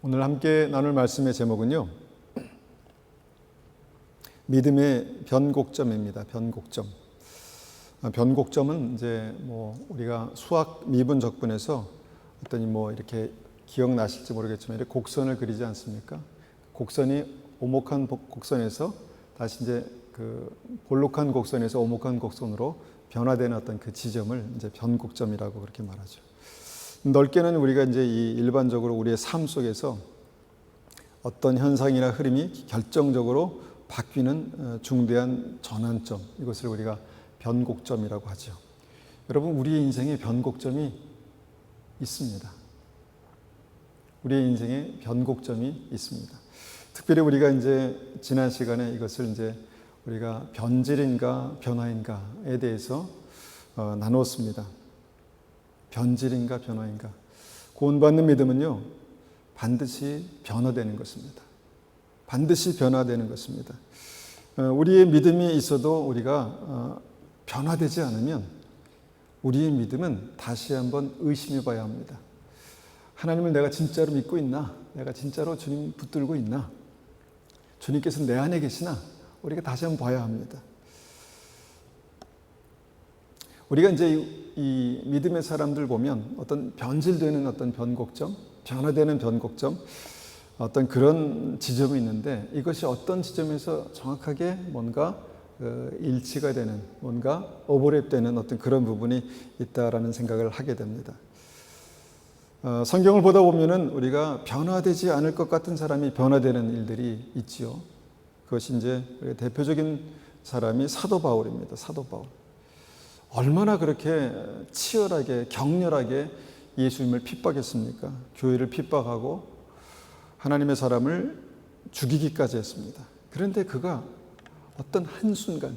오늘 함께 나눌 말씀의 제목은요, 믿음의 변곡점입니다. 변곡점. 변곡점은 이제 우리가 수학 미분 적분에서 어떤 이렇게 기억나실지 모르겠지만 이렇게 곡선을 그리지 않습니까? 곡선이 오목한 곡선에서 다시 이제 그 볼록한 곡선에서 오목한 곡선으로 변화되는 어떤 그 지점을 이제 변곡점이라고 그렇게 말하죠. 넓게는 우리가 이제 이 일반적으로 우리의 삶 속에서 어떤 현상이나 흐름이 결정적으로 바뀌는 중대한 전환점, 이것을 우리가 변곡점이라고 하죠. 여러분, 우리의 인생에 변곡점이 있습니다. 우리의 인생에 변곡점이 있습니다. 특별히 우리가 이제 지난 시간에 이것을 이제 우리가 변질인가 변화인가에 대해서 나누었습니다. 변질인가 변화인가. 구원받는 믿음은요, 반드시 변화되는 것입니다. 반드시 변화되는 것입니다. 우리의 믿음이 있어도 우리가 변화되지 않으면 우리의 믿음은 다시 한번 의심해 봐야 합니다. 하나님을 내가 진짜로 믿고 있나? 내가 진짜로 주님 붙들고 있나? 주님께서 내 안에 계시나? 우리가 다시 한번 봐야 합니다. 우리가 이제 이 믿음의 사람들 보면 어떤 변질되는 어떤 변곡점, 변화되는 변곡점, 어떤 그런 지점이 있는데 이것이 어떤 지점에서 정확하게 뭔가 일치가 되는, 뭔가 오버랩되는 어떤 그런 부분이 있다라는 생각을 하게 됩니다. 성경을 보다 보면은 우리가 변화되지 않을 것 같은 사람이 변화되는 일들이 있지요. 그것이 이제 대표적인 사람이 사도 바울입니다. 사도 바울. 얼마나 그렇게 치열하게, 격렬하게 예수님을 핍박했습니까? 교회를 핍박하고 하나님의 사람을 죽이기까지 했습니다. 그런데 그가 어떤 한순간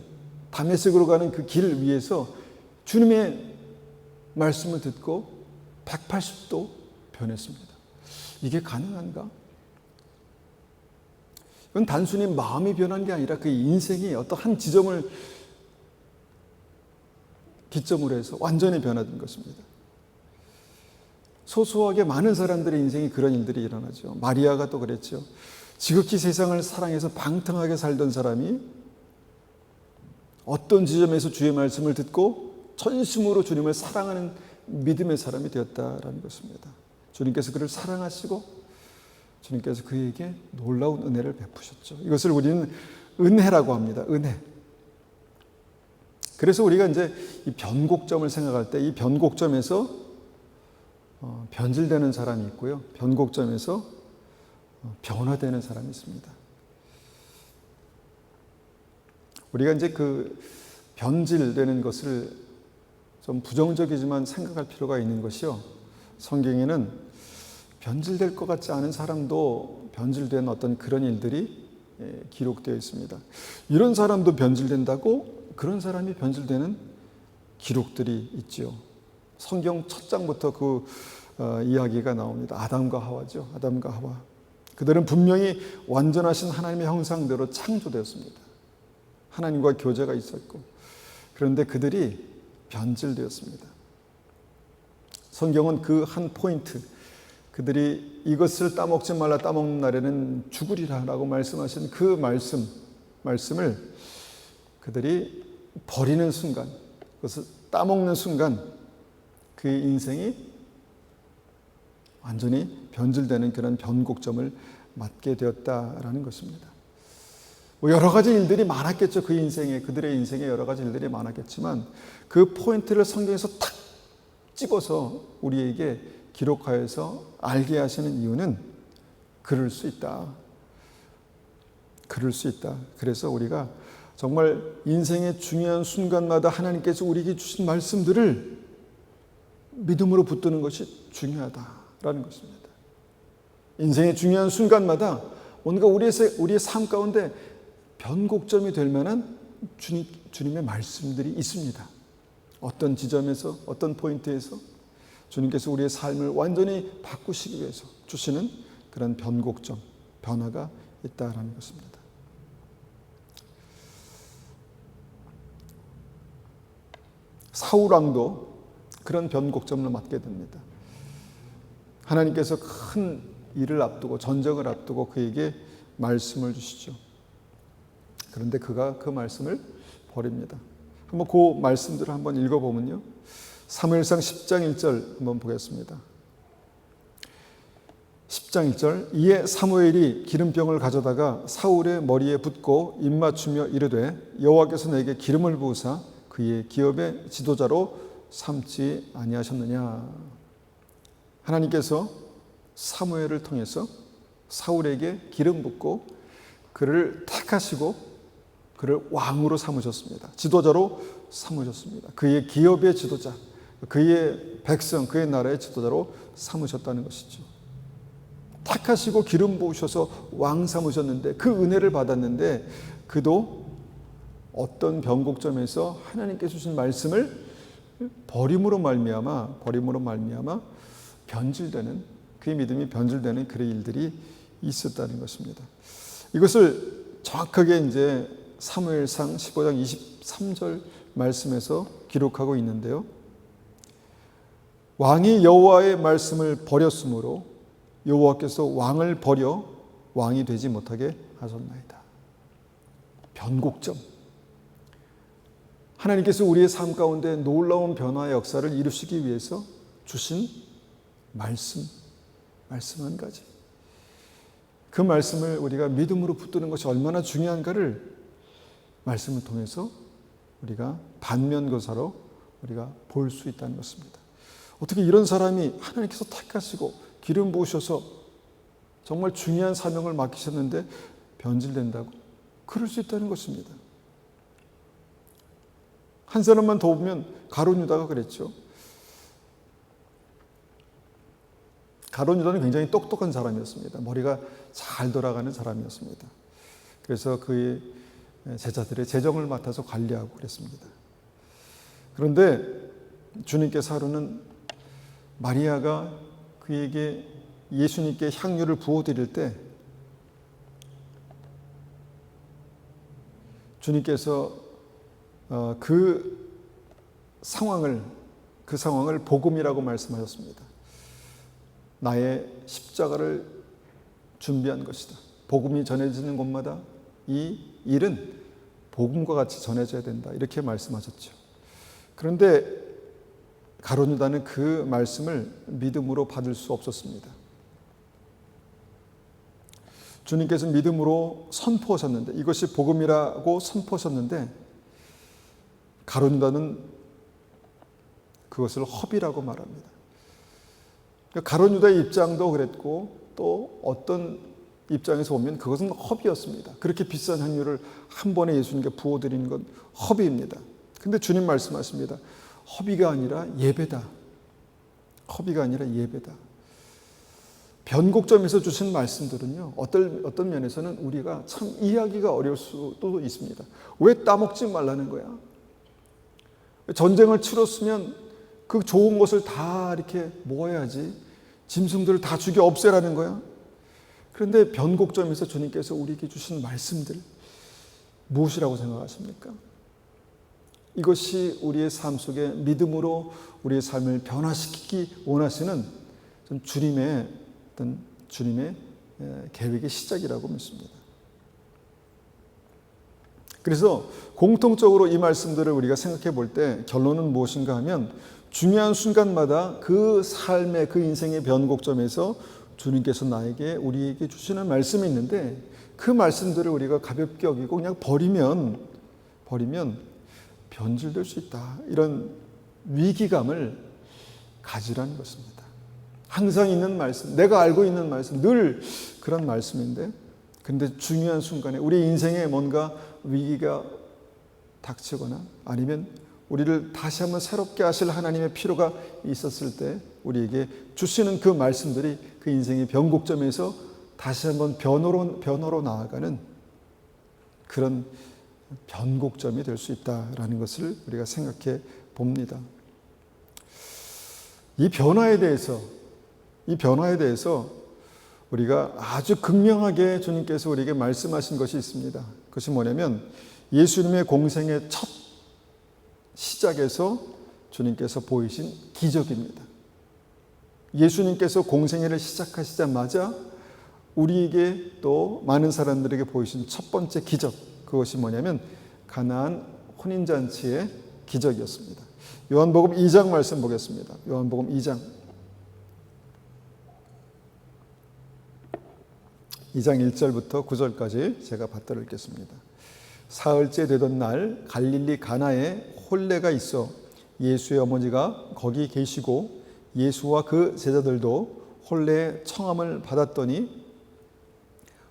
다메섹으로 가는 그 길 위에서 주님의 말씀을 듣고 180도 변했습니다. 이게 가능한가? 이건 단순히 마음이 변한 게 아니라 그 인생이 어떤 한 지점을 기점으로 해서 완전히 변화된 것입니다. 소소하게 많은 사람들의 인생이 그런 일들이 일어나죠. 마리아가 또 그랬죠. 지극히 세상을 사랑해서 방탕하게 살던 사람이 어떤 지점에서 주의 말씀을 듣고 전심으로 주님을 사랑하는 믿음의 사람이 되었다라는 것입니다. 주님께서 그를 사랑하시고 주님께서 그에게 놀라운 은혜를 베푸셨죠. 이것을 우리는 은혜라고 합니다. 은혜. 그래서 우리가 이제 이 변곡점을 생각할 때 이 변곡점에서 변질되는 사람이 있고요. 변곡점에서 변화되는 사람이 있습니다. 우리가 이제 그 변질되는 것을 좀 부정적이지만 생각할 필요가 있는 것이요. 성경에는 변질될 것 같지 않은 사람도 변질된 어떤 그런 일들이 기록되어 있습니다. 이런 사람도 변질된다고 그런 사람이 변질되는 기록들이 있죠. 성경 첫 장부터 그 이야기가 나옵니다. 아담과 하와죠. 아담과 하와. 그들은 분명히 완전하신 하나님의 형상대로 창조되었습니다. 하나님과 교제가 있었고, 그런데 그들이 변질되었습니다. 성경은 그 한 포인트, 그들이 이것을 따먹지 말라, 따먹는 날에는 죽으리라라고 말씀하신 그 말씀을 그들이 버리는 순간, 그것을 따먹는 순간 그 인생이 완전히 변질되는 그런 변곡점을 맞게 되었다라는 것입니다. 여러 가지 일들이 많았겠죠. 그 인생에, 그들의 인생에 여러 가지 일들이 많았겠지만 그 포인트를 성경에서 탁 집어서 우리에게 기록하여서 알게 하시는 이유는 그럴 수 있다. 그럴 수 있다. 그래서 우리가 정말 인생의 중요한 순간마다 하나님께서 우리에게 주신 말씀들을 믿음으로 붙드는 것이 중요하다라는 것입니다. 인생의 중요한 순간마다 뭔가 우리의 삶 가운데 변곡점이 될 만한 주님의 말씀들이 있습니다. 어떤 지점에서, 어떤 포인트에서 주님께서 우리의 삶을 완전히 바꾸시기 위해서 주시는 그런 변곡점, 변화가 있다라는 것입니다. 사울왕도 그런 변곡점을 맞게 됩니다. 하나님께서 큰 일을 앞두고 전쟁을 앞두고 그에게 말씀을 주시죠. 그런데 그가 그 말씀을 버립니다. 한번 그 말씀들을 한번 읽어보면요. 사무엘상 10장 1절 한번 보겠습니다. 10장 1절 이에 사무엘이 기름병을 가져다가 사울의 머리에 붓고 입맞추며 이르되 여호와께서 내게 기름을 부으사 그의 기업의 지도자로 삼지 아니하셨느냐. 하나님께서 사무엘을 통해서 사울에게 기름 붓고 그를 택하시고 그를 왕으로 삼으셨습니다. 지도자로 삼으셨습니다. 그의 기업의 지도자, 그의 백성, 그의 나라의 지도자로 삼으셨다는 것이죠. 택하시고 기름 부으셔서 왕 삼으셨는데 그 은혜를 받았는데 그도 어떤 변곡점에서 하나님께서 주신 말씀을 버림으로 말미암아 변질되는, 그의 믿음이 변질되는 그런 일들이 있었다는 것입니다. 이것을 정확하게 이제 사무엘상 15장 23절 말씀에서 기록하고 있는데요. 왕이 여호와의 말씀을 버렸으므로 여호와께서 왕을 버려 왕이 되지 못하게 하셨나이다. 변곡점. 하나님께서 우리의 삶 가운데 놀라운 변화의 역사를 이루시기 위해서 주신 말씀 한 가지. 그 말씀을 우리가 믿음으로 붙드는 것이 얼마나 중요한가를 말씀을 통해서 우리가 반면교사로 우리가 볼 수 있다는 것입니다. 어떻게 이런 사람이 하나님께서 택하시고 기름 부으셔서 정말 중요한 사명을 맡기셨는데 변질된다고? 그럴 수 있다는 것입니다. 한 사람만 더 보면 가룟 유다가 그랬죠. 가룟 유다는 굉장히 똑똑한 사람이었습니다. 머리가 잘 돌아가는 사람이었습니다. 그래서 그의 제자들의 재정을 맡아서 관리하고 그랬습니다. 그런데 주님께서 하루는 마리아가 그에게 예수님께 향유를 부어드릴 때 주님께서 그 상황을 복음이라고 말씀하셨습니다. 나의 십자가를 준비한 것이다. 복음이 전해지는 곳마다 이 일은 복음과 같이 전해져야 된다. 이렇게 말씀하셨죠. 그런데 가룟 유다는 그 말씀을 믿음으로 받을 수 없었습니다. 주님께서 믿음으로 선포하셨는데, 이것이 복음이라고 선포하셨는데 가룟 유다는 그것을 허비라고 말합니다. 가룟 유다의 입장도 그랬고 또 어떤 입장에서 보면 그것은 허비였습니다. 그렇게 비싼 향유를 한 번에 예수님께 부어드리는 건 허비입니다. 근데 주님 말씀하십니다. 허비가 아니라 예배다. 허비가 아니라 예배다. 변곡점에서 주신 말씀들은요, 어떤 면에서는 우리가 참 이해하기가 어려울 수도 있습니다. 왜 따먹지 말라는 거야? 전쟁을 치렀으면 그 좋은 것을 다 이렇게 모아야지, 짐승들을 다 죽여 없애라는 거야? 그런데 변곡점에서 주님께서 우리에게 주신 말씀들, 무엇이라고 생각하십니까? 이것이 우리의 삶 속에 믿음으로 우리의 삶을 변화시키기 원하시는 주님의 계획의 시작이라고 믿습니다. 그래서 공통적으로 이 말씀들을 우리가 생각해 볼 때 결론은 무엇인가 하면 중요한 순간마다 그 삶의, 그 인생의 변곡점에서 주님께서 우리에게 주시는 말씀이 있는데 그 말씀들을 우리가 가볍게 여기고 그냥 버리면 변질될 수 있다. 이런 위기감을 가지라는 것입니다. 항상 있는 말씀, 내가 알고 있는 말씀, 늘 그런 말씀인데 근데 중요한 순간에 우리 인생에 뭔가 위기가 닥치거나 아니면 우리를 다시 한번 새롭게 하실 하나님의 필요가 있었을 때 우리에게 주시는 그 말씀들이 그 인생의 변곡점에서 다시 한번 변화로 나아가는 그런 변곡점이 될 수 있다라는 것을 우리가 생각해 봅니다. 이 변화에 대해서 우리가 아주 극명하게 주님께서 우리에게 말씀하신 것이 있습니다. 그것이 뭐냐면 예수님의 공생의 첫 시작에서 주님께서 보이신 기적입니다. 예수님께서 공생애를 시작하시자마자 우리에게 또 많은 사람들에게 보이신 첫 번째 기적, 그것이 뭐냐면 가나안 혼인잔치의 기적이었습니다. 요한복음 2장 말씀 보겠습니다. 요한복음 2장 1절부터 9절까지 제가 받들어 읽겠습니다. 사흘째 되던 날 갈릴리 가나에 혼례가 있어 예수의 어머니가 거기 계시고 예수와 그 제자들도 혼례의 청함을 받았더니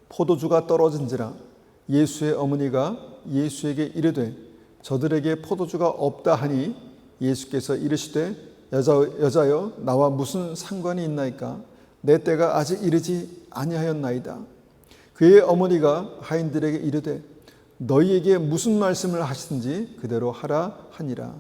포도주가 떨어진지라 예수의 어머니가 예수에게 이르되 저들에게 포도주가 없다 하니 예수께서 이르시되 여자여 나와 무슨 상관이 있나이까 내 때가 아직 이르지 아니하였나이다. 그의 어머니가 하인들에게 이르되 너희에게 무슨 말씀을 하시든지 그대로 하라 하니라.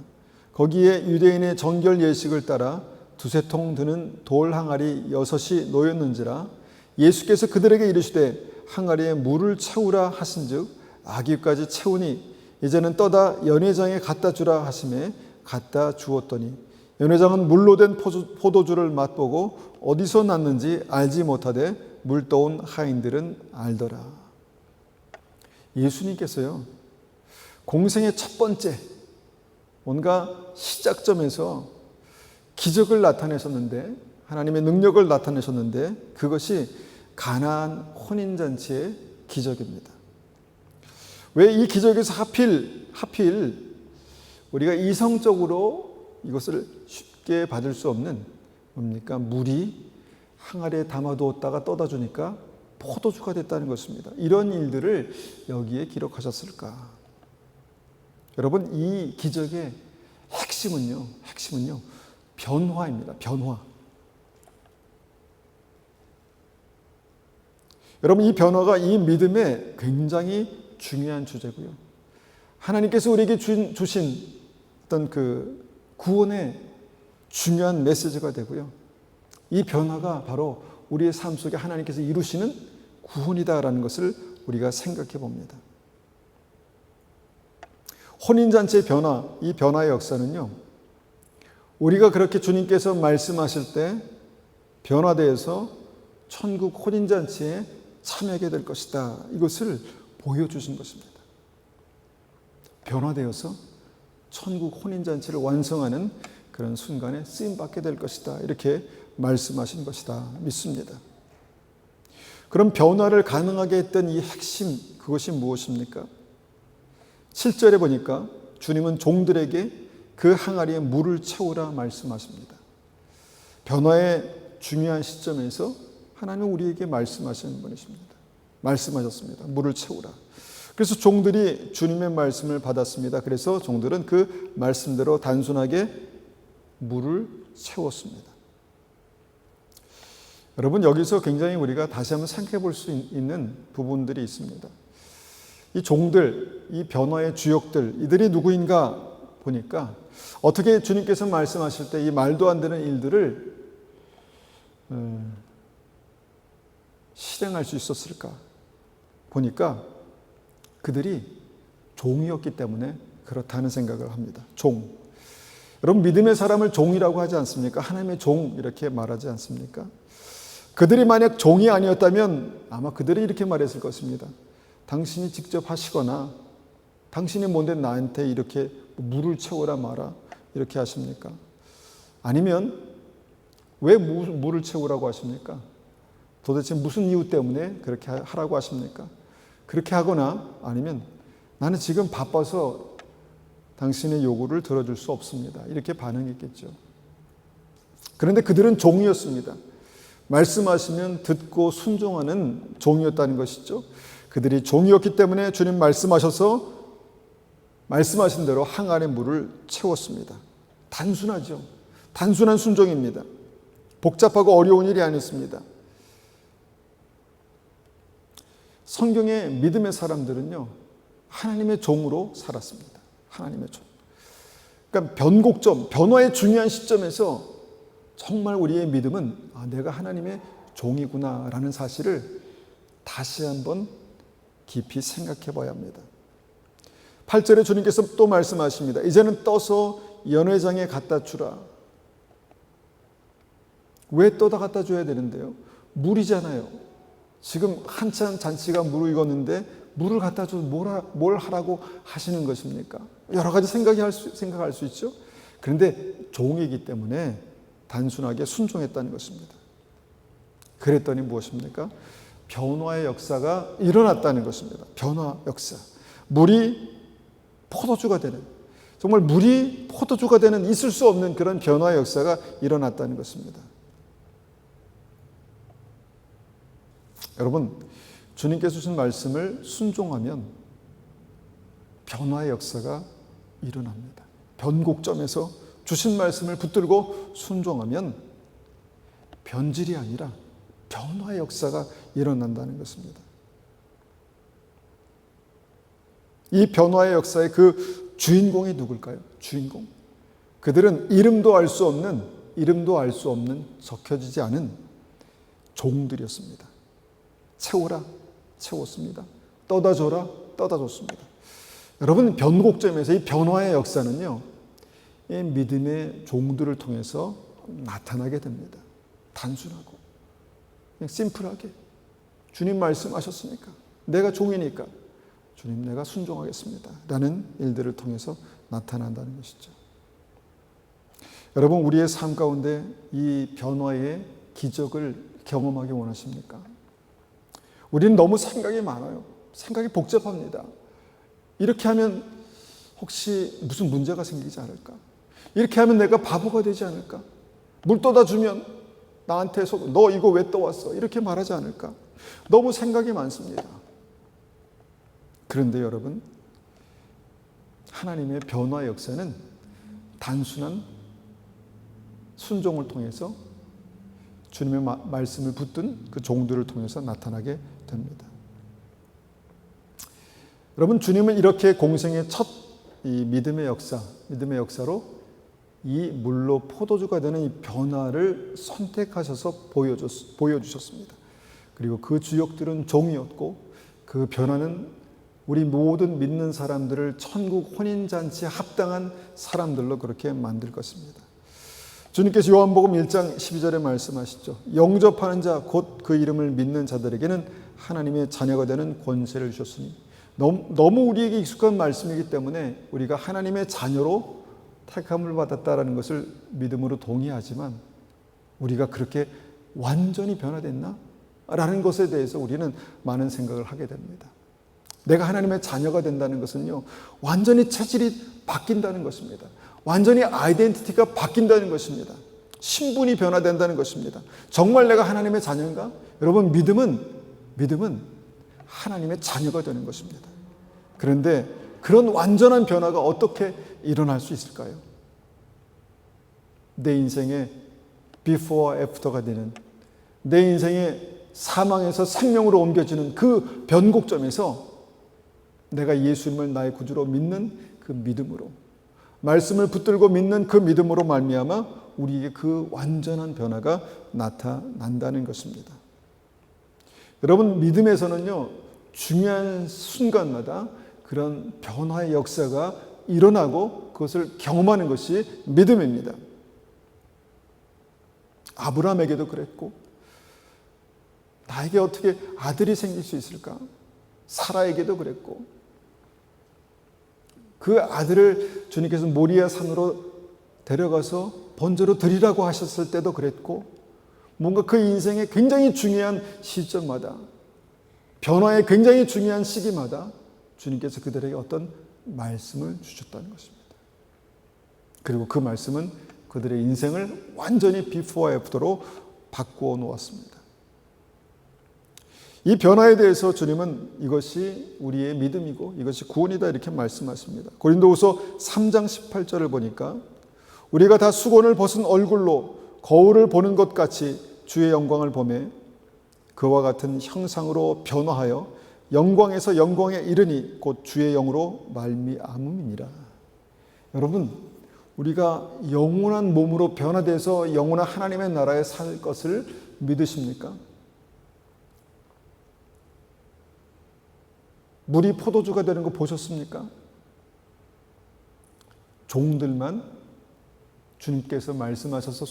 거기에 유대인의 정결 예식을 따라 두세 통 드는 돌 항아리 6이 놓였는지라 예수께서 그들에게 이르시되 항아리에 물을 채우라 하신즉 아기까지 채우니 이제는 떠다 연회장에 갖다 주라 하시매 갖다 주었더니 연회장은 물로 된 포도주를 맛보고 어디서 났는지 알지 못하되 물 떠온 하인들은 알더라. 예수님께서요 공생의 첫 번째 뭔가 시작점에서 기적을 나타내셨는데, 하나님의 능력을 나타내셨는데 그것이 가나안 혼인잔치의 기적입니다. 왜 이 기적에서 하필 우리가 이성적으로 이것을 쉽게 받을 수 없는 뭡니까? 물이 항아리에 담아두었다가 떠다 주니까 포도주가 됐다는 것입니다. 이런 일들을 여기에 기록하셨을까? 여러분, 이 기적의 핵심은요 변화입니다. 변화. 여러분, 이 변화가 이 믿음의 굉장히 중요한 주제고요. 하나님께서 우리에게 주신 어떤 그 구원의 중요한 메시지가 되고요. 이 변화가 바로 우리의 삶 속에 하나님께서 이루시는 구원이다라는 것을 우리가 생각해 봅니다. 혼인잔치의 변화, 이 변화의 역사는요, 우리가 그렇게 주님께서 말씀하실 때 변화되어서 천국 혼인잔치에 참여하게 될 것이다. 이것을 보여주신 것입니다. 변화되어서 천국 혼인잔치를 완성하는 그런 순간에 쓰임받게 될 것이다. 이렇게 말씀하신 것이다. 믿습니다. 그럼 변화를 가능하게 했던 이 핵심, 그것이 무엇입니까? 7절에 보니까 주님은 종들에게 그 항아리에 물을 채우라 말씀하십니다. 변화의 중요한 시점에서 하나님은 우리에게 말씀하시는 분이십니다. 말씀하셨습니다. 물을 채우라. 그래서 종들이 주님의 말씀을 받았습니다. 그래서 종들은 그 말씀대로 단순하게 물을 채웠습니다. 여러분, 여기서 굉장히 우리가 다시 한번 생각해 볼 수 있는 부분들이 있습니다. 이 종들, 이 변화의 주역들, 이들이 누구인가 보니까 어떻게 주님께서 말씀하실 때 이 말도 안 되는 일들을 실행할 수 있었을까 보니까 그들이 종이었기 때문에 그렇다는 생각을 합니다. 종. 여러분, 믿음의 사람을 종이라고 하지 않습니까? 하나님의 종 이렇게 말하지 않습니까? 그들이 만약 종이 아니었다면 아마 그들이 이렇게 말했을 것입니다. 당신이 직접 하시거나 당신이 뭔데 나한테 이렇게 물을 채우라 마라 이렇게 하십니까? 아니면 왜 물을 채우라고 하십니까? 도대체 무슨 이유 때문에 그렇게 하라고 하십니까? 그렇게 하거나 아니면 나는 지금 바빠서 당신의 요구를 들어줄 수 없습니다. 이렇게 반응했겠죠. 그런데 그들은 종이었습니다. 말씀하시면 듣고 순종하는 종이었다는 것이죠. 그들이 종이었기 때문에 주님 말씀하셔서 말씀하신 대로 항아리에 물을 채웠습니다. 단순하죠. 단순한 순종입니다. 복잡하고 어려운 일이 아니었습니다. 성경의 믿음의 사람들은요, 하나님의 종으로 살았습니다. 하나님의 종. 그러니까 변곡점, 변화의 중요한 시점에서 정말 우리의 믿음은 내가 하나님의 종이구나 라는 사실을 다시 한번 깊이 생각해 봐야 합니다. 8절에 주님께서 또 말씀하십니다. 이제는 떠서 연회장에 갖다 주라. 왜 떠다 갖다 줘야 되는데요? 물이잖아요. 지금 한참 잔치가 무르익었는데 물을 갖다 줘서 뭘 하라고 하시는 것입니까? 여러 가지 생각할 수 있죠. 그런데 종이기 때문에 단순하게 순종했다는 것입니다. 그랬더니 무엇입니까? 변화의 역사가 일어났다는 것입니다. 변화 역사. 물이 포도주가 되는, 정말 물이 포도주가 되는 있을 수 없는 그런 변화의 역사가 일어났다는 것입니다. 여러분, 주님께서 주신 말씀을 순종하면 변화의 역사가 일어납니다. 변곡점에서 주신 말씀을 붙들고 순종하면 변질이 아니라 변화의 역사가 일어난다는 것입니다. 이 변화의 역사의 그 주인공이 누굴까요? 주인공. 그들은 이름도 알 수 없는 적혀지지 않은 종들이었습니다. 채워라, 채웠습니다. 떠다 줘라, 떠다 줬습니다. 여러분, 변곡점에서 이 변화의 역사는요, 이 믿음의 종들을 통해서 나타나게 됩니다. 단순하고 그냥 심플하게 주님 말씀하셨으니까, 내가 종이니까 주님 내가 순종하겠습니다 라는 일들을 통해서 나타난다는 것이죠. 여러분, 우리의 삶 가운데 이 변화의 기적을 경험하기 원하십니까? 우리는 너무 생각이 많아요. 생각이 복잡합니다. 이렇게 하면 혹시 무슨 문제가 생기지 않을까? 이렇게 하면 내가 바보가 되지 않을까? 물 떠다 주면 나한테 너 이거 왜 떠왔어? 이렇게 말하지 않을까? 너무 생각이 많습니다. 그런데 여러분, 하나님의 변화 역사는 단순한 순종을 통해서 주님의 말씀을 붙든 그 종들을 통해서 나타나게 됩니다. 여러분, 주님은 이렇게 공생의 첫 이 믿음의 역사로 이 물로 포도주가 되는 이 변화를 선택하셔서 보여주셨습니다. 그리고 그 주역들은 종이었고, 그 변화는 우리 모든 믿는 사람들을 천국 혼인잔치에 합당한 사람들로 그렇게 만들 것입니다. 주님께서 요한복음 1장 12절에 말씀하시죠. 영접하는 자 곧 그 이름을 믿는 자들에게는 하나님의 자녀가 되는 권세를 주셨으니, 너무 우리에게 익숙한 말씀이기 때문에 우리가 하나님의 자녀로 택함을 받았다라는 것을 믿음으로 동의하지만, 우리가 그렇게 완전히 변화됐나? 라는 것에 대해서 우리는 많은 생각을 하게 됩니다. 내가 하나님의 자녀가 된다는 것은요, 완전히 체질이 바뀐다는 것입니다. 완전히 아이덴티티가 바뀐다는 것입니다. 신분이 변화된다는 것입니다. 정말 내가 하나님의 자녀인가? 여러분, 믿음은 하나님의 자녀가 되는 것입니다. 그런데 그런 완전한 변화가 어떻게 일어날 수 있을까요? 내 인생의 before, after가 되는, 내 인생의 사망에서 생명으로 옮겨지는 그 변곡점에서 내가 예수님을 나의 구주로 믿는 그 믿음으로, 말씀을 붙들고 믿는 그 믿음으로 말미암아 우리에게 그 완전한 변화가 나타난다는 것입니다. 여러분, 믿음에서는요, 중요한 순간마다 그런 변화의 역사가 일어나고 그것을 경험하는 것이 믿음입니다. 아브라함에게도 그랬고, 나에게 어떻게 아들이 생길 수 있을까? 사라에게도 그랬고, 그 아들을 주님께서 모리아 산으로 데려가서 번제로 드리라고 하셨을 때도 그랬고, 뭔가 그 인생의 굉장히 중요한 시점마다, 변화의 굉장히 중요한 시기마다 주님께서 그들에게 어떤 말씀을 주셨다는 것입니다. 그리고 그 말씀은 그들의 인생을 완전히 비포와 애프터로 바꾸어 놓았습니다. 이 변화에 대해서 주님은 이것이 우리의 믿음이고 이것이 구원이다 이렇게 말씀하십니다. 고린도후서 3장 18절을 보니까, 우리가 다 수건을 벗은 얼굴로 거울을 보는 것 같이 주의 영광을 보매 그와 같은 형상으로 변화하여 영광에서 영광에 이르니 곧 주의 영으로 말미암음이니라. 여러분, 우리가 영원한 몸으로 변화돼서 영원한 하나님의 나라에 살 것을 믿으십니까? 물이 포도주가 되는 거 보셨습니까? 종들만 주님께서 말씀하셔서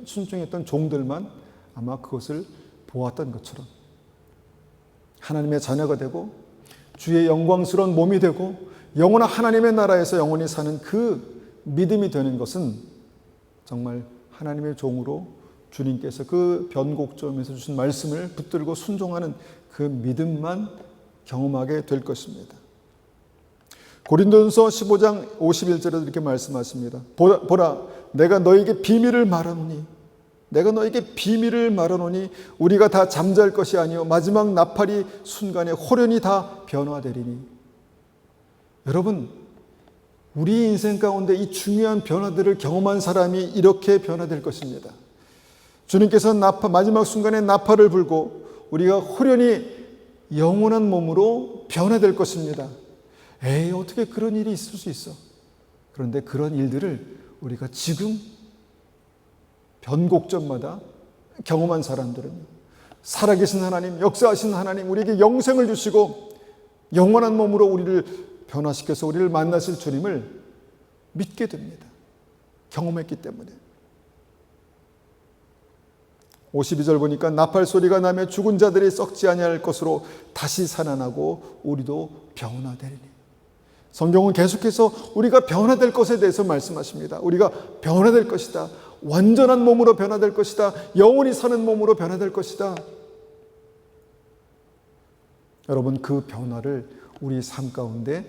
순종했던 종들만 아마 그것을 보았던 것처럼 하나님의 자녀가 되고 주의 영광스러운 몸이 되고 영원한 하나님의 나라에서 영원히 사는 그 믿음이 되는 것은 정말 하나님의 종으로 주님께서 그 변곡점에서 주신 말씀을 붙들고 순종하는 그 믿음만 경험하게 될 것입니다. 고린도전서 15장 51절에도 이렇게 말씀하십니다. 보라 내가 너에게 비밀을 말하노니 우리가 다 잠잘 것이 아니요 마지막 나팔이 순간에 호련히 다 변화되리니. 여러분, 우리 인생 가운데 이 중요한 변화들을 경험한 사람이 이렇게 변화될 것입니다. 주님께서 마지막 순간에 나팔을 불고 우리가 호련히 영원한 몸으로 변화될 것입니다. 에이, 어떻게 그런 일이 있을 수 있어? 그런데 그런 일들을 우리가 지금 변곡점마다 경험한 사람들은 살아계신 하나님, 역사하신 하나님, 우리에게 영생을 주시고 영원한 몸으로 우리를 변화시켜서 우리를 만나실 주님을 믿게 됩니다. 경험했기 때문에. 52절 보니까 나팔 소리가 나며 죽은 자들이 썩지 아니할 것으로 다시 살아나고 우리도 변화되리니. 성경은 계속해서 우리가 변화될 것에 대해서 말씀하십니다. 우리가 변화될 것이다. 완전한 몸으로 변화될 것이다. 영원히 사는 몸으로 변화될 것이다. 여러분, 그 변화를 우리 삶 가운데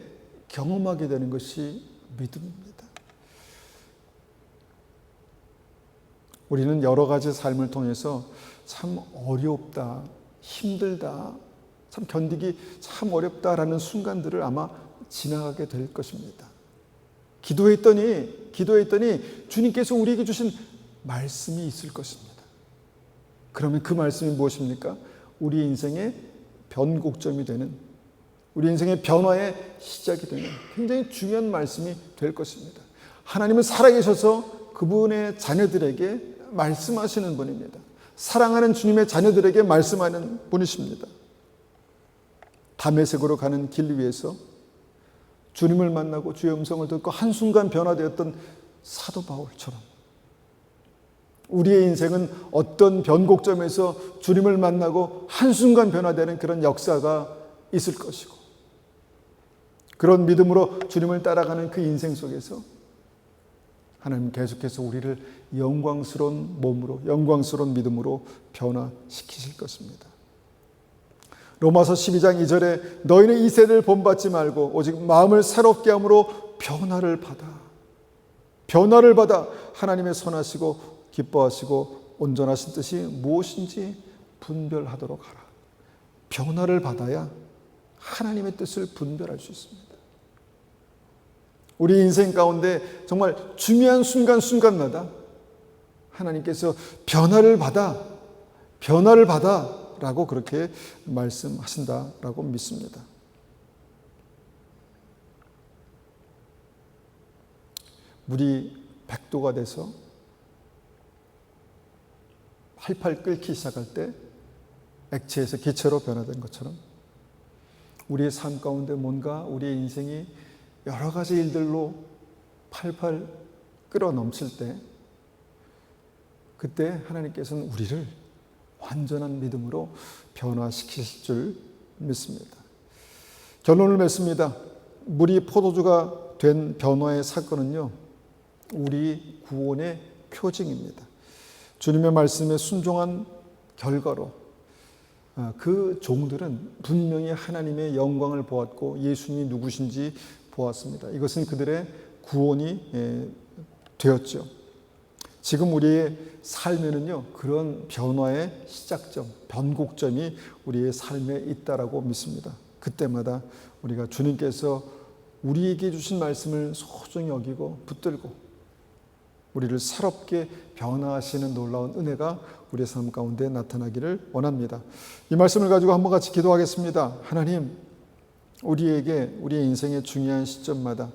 경험하게 되는 것이 믿음입니다. 우리는 여러 가지 삶을 통해서 참 어렵다, 힘들다, 참 견디기 참 어렵다라는 순간들을 아마 지나가게 될 것입니다. 기도했더니 주님께서 우리에게 주신 말씀이 있을 것입니다. 그러면 그 말씀이 무엇입니까? 우리 인생의 변곡점이 되는, 우리 인생의 변화의 시작이 되는 굉장히 중요한 말씀이 될 것입니다. 하나님은 살아계셔서 그분의 자녀들에게 말씀하시는 분입니다. 사랑하는 주님의 자녀들에게 말씀하는 분이십니다. 다메섹으로 가는 길 위에서 주님을 만나고 주의 음성을 듣고 한순간 변화되었던 사도 바울처럼 우리의 인생은 어떤 변곡점에서 주님을 만나고 한순간 변화되는 그런 역사가 있을 것이고, 그런 믿음으로 주님을 따라가는 그 인생 속에서 하나님 계속해서 우리를 영광스러운 몸으로, 영광스러운 믿음으로 변화시키실 것입니다. 로마서 12장 2절에 너희는 이 세대를 본받지 말고 오직 마음을 새롭게 함으로 변화를 받아 하나님의 선하시고 기뻐하시고 온전하신 뜻이 무엇인지 분별하도록 하라. 변화를 받아야 하나님의 뜻을 분별할 수 있습니다. 우리 인생 가운데 정말 중요한 순간순간마다 하나님께서 변화를 받아 라고 그렇게 말씀하신다라고 믿습니다. 물이 100도가 돼서 팔팔 끓기 시작할 때 액체에서 기체로 변화된 것처럼 우리의 삶 가운데 뭔가 우리의 인생이 여러 가지 일들로 팔팔 끓어 넘칠 때, 그때 하나님께서는 우리를 완전한 믿음으로 변화시키실 줄 믿습니다. 결론을 맺습니다. 물이 포도주가 된 변화의 사건은요, 우리 구원의 표징입니다. 주님의 말씀에 순종한 결과로 그 종들은 분명히 하나님의 영광을 보았고 예수님이 누구신지 보았습니다. 이것은 그들의 구원이 되었죠. 지금 우리의 삶에는요, 그런 변화의 시작점, 변곡점이 우리의 삶에 있다라고 믿습니다. 그때마다 우리가 주님께서 우리에게 주신 말씀을 소중히 여기고 붙들고 우리를 새롭게 변화하시는 놀라운 은혜가 우리의 삶 가운데 나타나기를 원합니다. 이 말씀을 가지고 한번 같이 기도하겠습니다. 하나님, 우리에게 우리의 인생의 중요한 시점마다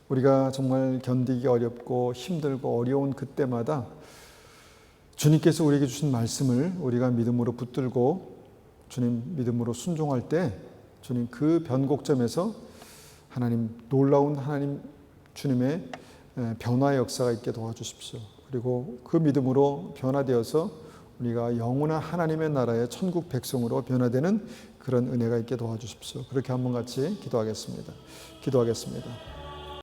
우리가 정말 견디기 어렵고 힘들고 어려운 그때마다 주님께서 우리에게 주신 말씀을 우리가 믿음으로 붙들고 주님 믿음으로 순종할 때 주님 그 변곡점에서 하나님 놀라운 하나님 주님의 변화의 역사가 있게 도와주십시오. 그리고 그 믿음으로 변화되어서 우리가 영원한 하나님의 나라의 천국 백성으로 변화되는 그런 은혜가 있게 도와주십시오. 그렇게 한번 같이 기도하겠습니다.